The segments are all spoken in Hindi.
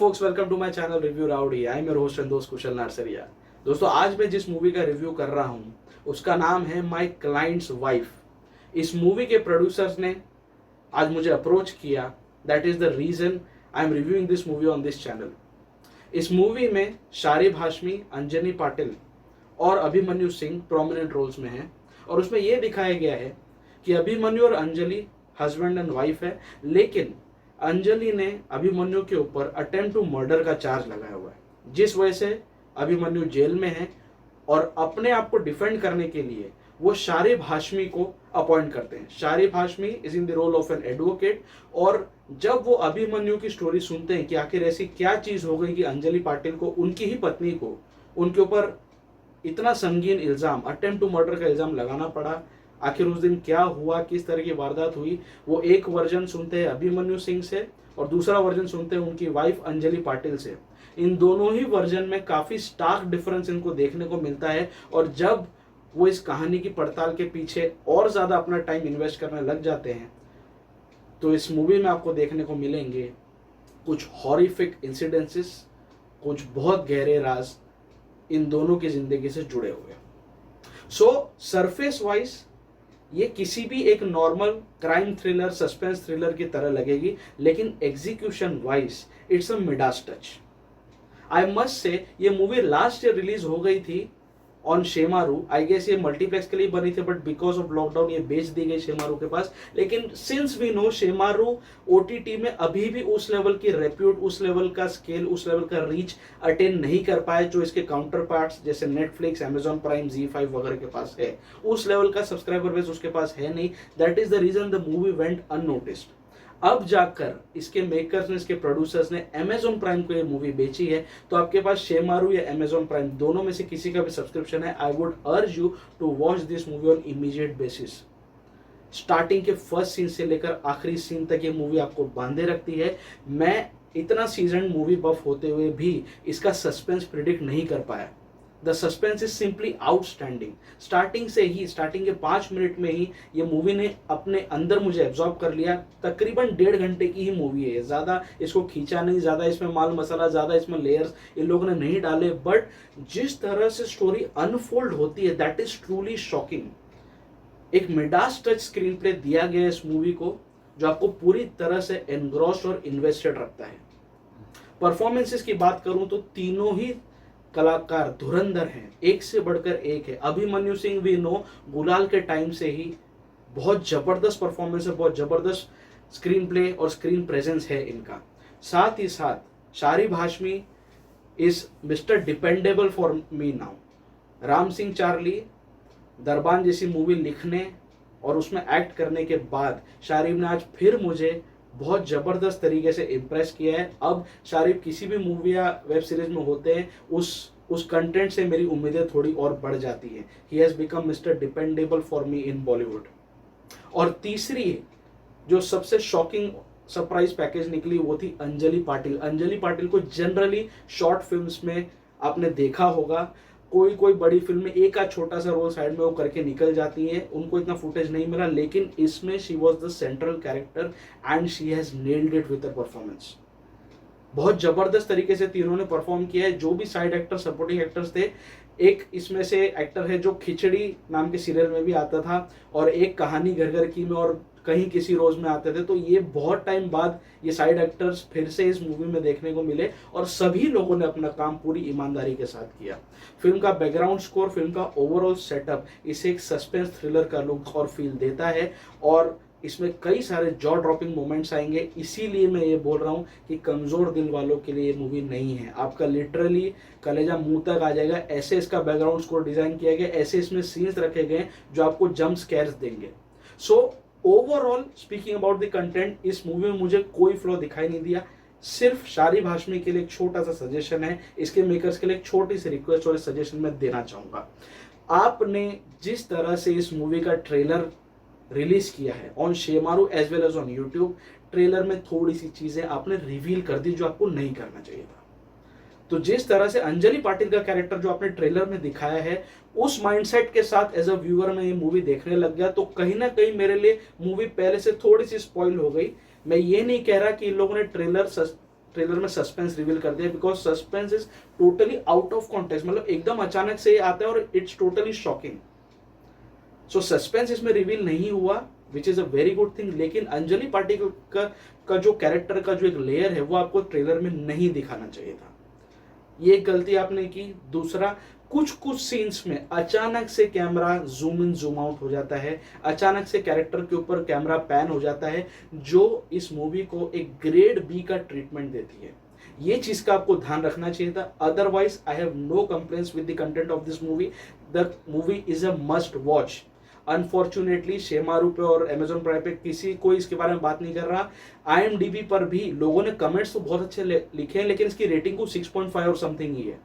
folks, welcome to my channel Review Rowdy. I am your host and दोस्त कुशल नारसरिया। दोस्तों, आज मैं जिस मूवी का रिव्यू कर रहा हूँ उसका नाम है माई क्लाइंट्स वाइफ। इस मूवी के प्रोड्यूसर्स ने आज मुझे अप्रोच किया। That is the reason I am reviewing this movie on this channel. इस मूवी में शारिब हाशमी, अंजनी पाटिल और अभिमन्यु सिंह प्रोमिनेंट रोल्स में हैं और उसमें यह दिखाया गया है कि अभिमन्यु और अंजलि हस्बैंड एंड वाइफ है, लेकिन अंजलि ने अभिमन्यु के ऊपर अटेम्प्ट टू मर्डर का चार्ज लगाया हुआ है, जिस वजह से अभिमन्यु जेल में है और अपने आप को डिफेंड करने के लिए वो शारिब हाशमी को अपॉइंट करते हैं। Sharib Hashmi is in the role of an advocate और जब वो अभिमन्यु की स्टोरी सुनते हैं कि आखिर ऐसी क्या चीज हो गई कि अंजलि पाटिल को, उनकी ही पत्नी को, उनके ऊपर इतना संगीन इल्जाम, अटेम्प्ट टू मर्डर का इल्जाम लगाना पड़ा, आखिर उस दिन क्या हुआ, किस तरह की वारदात हुई, वो एक वर्जन सुनते हैं अभिमन्यु सिंह से और दूसरा वर्जन सुनते हैं उनकी वाइफ अंजलि पाटिल से। इन दोनों ही वर्जन में काफी स्टार्क डिफरेंस इनको देखने को मिलता है और जब वो इस कहानी की पड़ताल के पीछे और ज्यादा अपना टाइम इन्वेस्ट करने लग जाते हैं तो इस मूवी में आपको देखने को मिलेंगे कुछ हॉरिफिक इंसिडेंसेस, कुछ बहुत गहरे राज इन दोनों की जिंदगी से जुड़े हुए। सो सरफेस वाइज ये किसी भी एक normal crime thriller, suspense thriller की तरह लगेगी, लेकिन execution wise it's a Midas touch. I must say ये मूवी लास्ट ईयर रिलीज हो गई थी ऑन शेमारू। आई गेस ये मल्टीप्लेक्स के लिए बनी थी, बट बिकॉज ऑफ लॉकडाउन ये बेच दी गई शेमारू के पास। लेकिन since we know Shemaroo OTT में अभी भी उस लेवल की रेप्यूट, उस लेवल का स्केल, उस लेवल का रीच अटेन नहीं कर पाए जो इसके काउंटर पार्ट्स जैसे नेटफ्लिक्स, अमेजॉन प्राइम, Z5 वगैरह के पास है। उस लेवल का सब्सक्राइबर बेस उसके पास है नहीं। That is the reason the movie went unnoticed. अब जाकर इसके मेकर्स ने, इसके प्रोड्यूसर्स ने अमेजॉन प्राइम को ये मूवी बेची है, तो आपके पास शेमारू या अमेजॉन प्राइम दोनों में से किसी का भी सब्सक्रिप्शन है, I would urge you to watch this movie on immediate basis. Starting के फर्स्ट सीन से लेकर आखिरी सीन तक ये मूवी आपको बांधे रखती है। मैं इतना सीजन मूवी बफ होते हुए भी इसका सस्पेंस प्रिडिक्ट नहीं कर पाया। The suspense is simply outstanding. Starting से ही, स्टार्टिंग के 5 मिनट में ही ये मूवी ने अपने अंदर मुझे एब्जॉर्ब कर लिया। तकरीबन 1.5 घंटे की ही मूवी है, ज्यादा इसको खींचा नहीं, ज्यादा इसमें माल मसाला, ज्यादा इसमें लेयर्स इन लोगों ने नहीं डाले, बट जिस तरह से स्टोरी अनफोल्ड होती है दैट इज ट्रूली शॉकिंग। एक मिडास टच स्क्रीन प्ले दिया गया इस मूवी को जो आपको पूरी तरह से एनग्रॉस्ड और इन्वेस्टेड रखता है। परफॉर्मेंसेस की बात करूं तो तीनों ही कलाकार धुरंधर हैं, एक से बढ़कर एक है। अभिमन्यु सिंह वी नो गुलाल के टाइम से ही बहुत जबरदस्त परफॉर्मेंस है, बहुत जबरदस्त स्क्रीन प्ले और स्क्रीन प्रेजेंस है इनका। साथ ही साथ Sharib Hashmi is mister dependable for me now. Ram Singh Charlie, Darbaan जैसी मूवी लिखने और उसमें एक्ट करने के बाद शारिब ने आज फिर मुझे बहुत जबरदस्त तरीके से इम्प्रेस किया है। अब शारिब किसी भी मूवी या वेब सीरीज में होते हैं, उस कंटेंट से मेरी उम्मीदें थोड़ी और बढ़ जाती हैं। He has become mister dependable for me in Bollywood. और तीसरी जो सबसे शॉकिंग सरप्राइज पैकेज निकली वो थी अंजलि पाटिल। अंजलि पाटिल को जनरली शॉर्ट फिल्म्स में आपने देखा होगा, कोई बड़ी फिल्म में एक आध छोटा सा रोल साइड में वो करके निकल जाती है, उनको इतना फुटेज नहीं मिला, लेकिन इसमें she was the central character and she has nailed it with performance. बहुत जबरदस्त तरीके से तीनों ने परफॉर्म किया है। जो भी साइड एक्टर, सपोर्टिंग एक्टर्स थे, एक इसमें से एक्टर है जो खिचड़ी नाम के सीरियल में भी आता था और एक कहानी घर घर की में और कहीं किसी रोज में आते थे। तो ये बहुत टाइम बाद ये साइड एक्टर्स फिर से इस मूवी में देखने को मिले और सभी लोगों ने अपना काम पूरी ईमानदारी के साथ किया। फिल्म का बैकग्राउंड स्कोर, फिल्म का ओवरऑल सेटअप इसे एक सस्पेंस थ्रिलर का लुक और फील देता है और इसमें कई सारे जॉ ड्रॉपिंग मोमेंट्स आएंगे। इसीलिए मैं ये बोल रहा हूँ कि कमजोर दिल वालों के लिए ये मूवी नहीं है। आपका लिटरली कलेजा मुंह तक आ जाएगा, ऐसे इसका बैकग्राउंड स्कोर डिजाइन किया गया, ऐसे इसमें सीन्स रखे गए जो आपको जंप स्कैर्स देंगे। So overall speaking about the content, इस मूवी में मुझे कोई फ्लॉ दिखाई नहीं दिया। सिर्फ शारिब हाशमी के लिए एक छोटा सा सजेशन है, इसके मेकर्स के लिए एक छोटी सी रिक्वेस्ट और सजेशन मैं देना चाहूंगा। आपने जिस तरह से इस मूवी का ट्रेलर रिलीज किया है on Shemaroo as well as on YouTube, trailer में थोड़ी सी चीजें आपने रिवील कर दी जो आपको नहीं करना चाहिए था। तो जिस तरह से अंजलि पाटिल का कैरेक्टर जो आपने ट्रेलर में दिखाया है, उस माइंडसेट के साथ एज अ व्यूअर मैं ये मूवी देखने लग गया, तो कहीं ना कहीं मेरे लिए मूवी पहले से थोड़ी सी स्पॉइल हो गई। मैं ये नहीं कह रहा कि इन लोगों ने ट्रेलर ट्रेलर में सस्पेंस रिवील कर दिया, because suspense is totally out of context, मतलब एकदम अचानक से आता है और it's totally shocking. So suspense इसमें रिवील नहीं हुआ, विच is a very good thing. लेकिन अंजलि पाटिल का जो कैरेक्टर का जो एक लेयर है वो आपको ट्रेलर में नहीं दिखाना चाहिए था, ये एक गलती आपने की। दूसरा, कुछ कुछ सीन्स में अचानक से camera zoom in zoom out हो जाता है, अचानक से कैरेक्टर के ऊपर कैमरा पैन हो जाता है, जो इस मूवी को एक ग्रेड बी का ट्रीटमेंट देती है। ये चीज का आपको ध्यान रखना चाहिए था। Otherwise I have no complaints with the content of this movie. The movie is a must watch. Unfortunately Shemaroo पे और अमेजोन प्राइम पे किसी कोई इसके बारे में बात नहीं कर रहा। IMDb पर भी लोगों ने कमेंट्स तो बहुत अच्छे लिखे हैं, लेकिन इसकी रेटिंग को 6.5 और समथिंग ही है,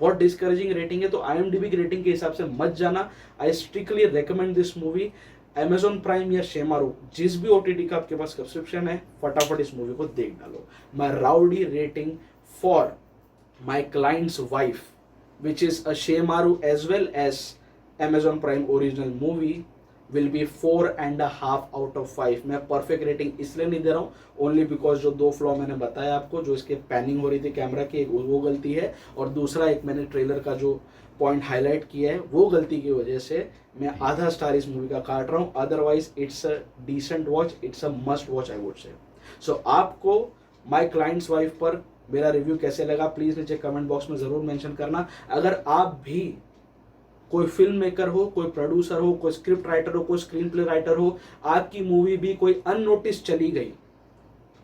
बहुत डिस्करेजिंग रेटिंग है। तो IMDb की रेटिंग के हिसाब से मत जाना। आई strictly recommend this movie. Amazon prime या शेमारू, जिस भी OTT का आपके पास सब्सक्रिप्शन है, फटाफट इस मूवी को देख डालो। My rowdy rating for my clients wife, which is a Shemaroo as well as Amazon Prime original movie, will be 4.5 out of 5। मैं परफेक्ट रेटिंग इसलिए नहीं दे रहा हूँ, ओनली बिकॉज जो 2 फ्लॉ मैंने बताया आपको, जो इसके पैनिंग हो रही थी कैमरा की, वो गलती है, और दूसरा एक मैंने ट्रेलर का जो पॉइंट हाईलाइट किया है वो गलती की वजह से मैं आधा स्टार इस मूवी का काट रहा हूँ। Otherwise it's a decent watch, it's a must watch I would say. So आपको माई क्लाइंट्स वाइफ पर मेरा रिव्यू कैसे लगा, प्लीज नीचे कमेंट बॉक्स में जरूर मेंशन करना। अगर आप भी कोई फिल्म मेकर हो, कोई प्रोड्यूसर हो, कोई स्क्रिप्ट राइटर हो, कोई स्क्रीन प्ले राइटर हो, आपकी मूवी भी कोई अननोटिस चली गई,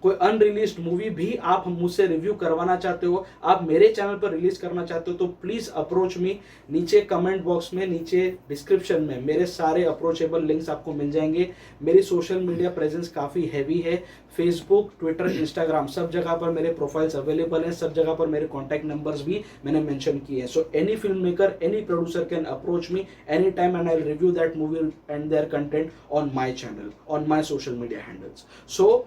कोई अनरिलीज्ड मूवी भी आप मुझसे रिव्यू करवाना चाहते हो, आप मेरे चैनल पर रिलीज करना चाहते हो, तो प्लीज अप्रोच मी। नीचे कमेंट बॉक्स में, नीचे डिस्क्रिप्शन में मेरे सारे अप्रोचेबल लिंक्स आपको मिल जाएंगे। मेरी सोशल मीडिया प्रेजेंस काफी हैवी है, फेसबुक, ट्विटर, इंस्टाग्राम, सब जगह पर मेरे प्रोफाइल्स अवेलेबल हैं, सब जगह पर मेरे कॉन्टैक्ट नंबर्स भी मैंने मेंशन किए हैं। So any film maker, any producer can approach me any time and I will review that movie and their content on my channel, on my social media handles. So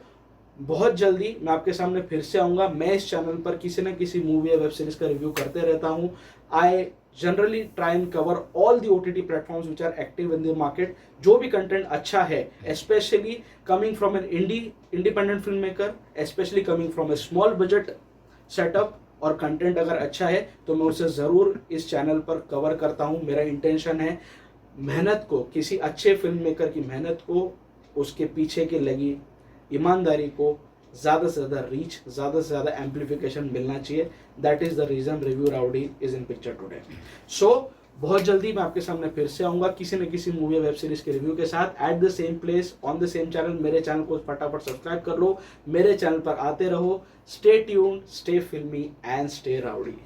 बहुत जल्दी मैं आपके सामने फिर से आऊंगा। मैं इस चैनल पर किसी न किसी मूवी या वेब सीरीज का रिव्यू करते रहता हूं। I generally try and cover all the OTT platforms which are active in the market. जो भी कंटेंट अच्छा है, specially coming from an independent film maker, specially coming from a small budget setup, और कंटेंट अगर अच्छा है तो मैं उसे ज़रूर इस चैनल पर कवर करता हूं। मेरा इंटेंशन है मेहनत को, किसी अच्छे फिल्म मेकर की मेहनत को, उसके पीछे की लगी ईमानदारी को ज़्यादा से ज़्यादा रीच, ज़्यादा से ज़्यादा एम्पलीफिकेशन मिलना चाहिए। That is the reason review rowdy is in picture today. So बहुत जल्दी मैं आपके सामने फिर से आऊँगा किसी न किसी मूवी या वेब सीरीज के रिव्यू के साथ, at the same place, on the same channel. मेरे चैनल को फटाफट सब्सक्राइब कर लो, मेरे चैनल पर आते रहो। स्टे ट्यून्ड, स्टे फिल्मी एंड स्टे राउडी।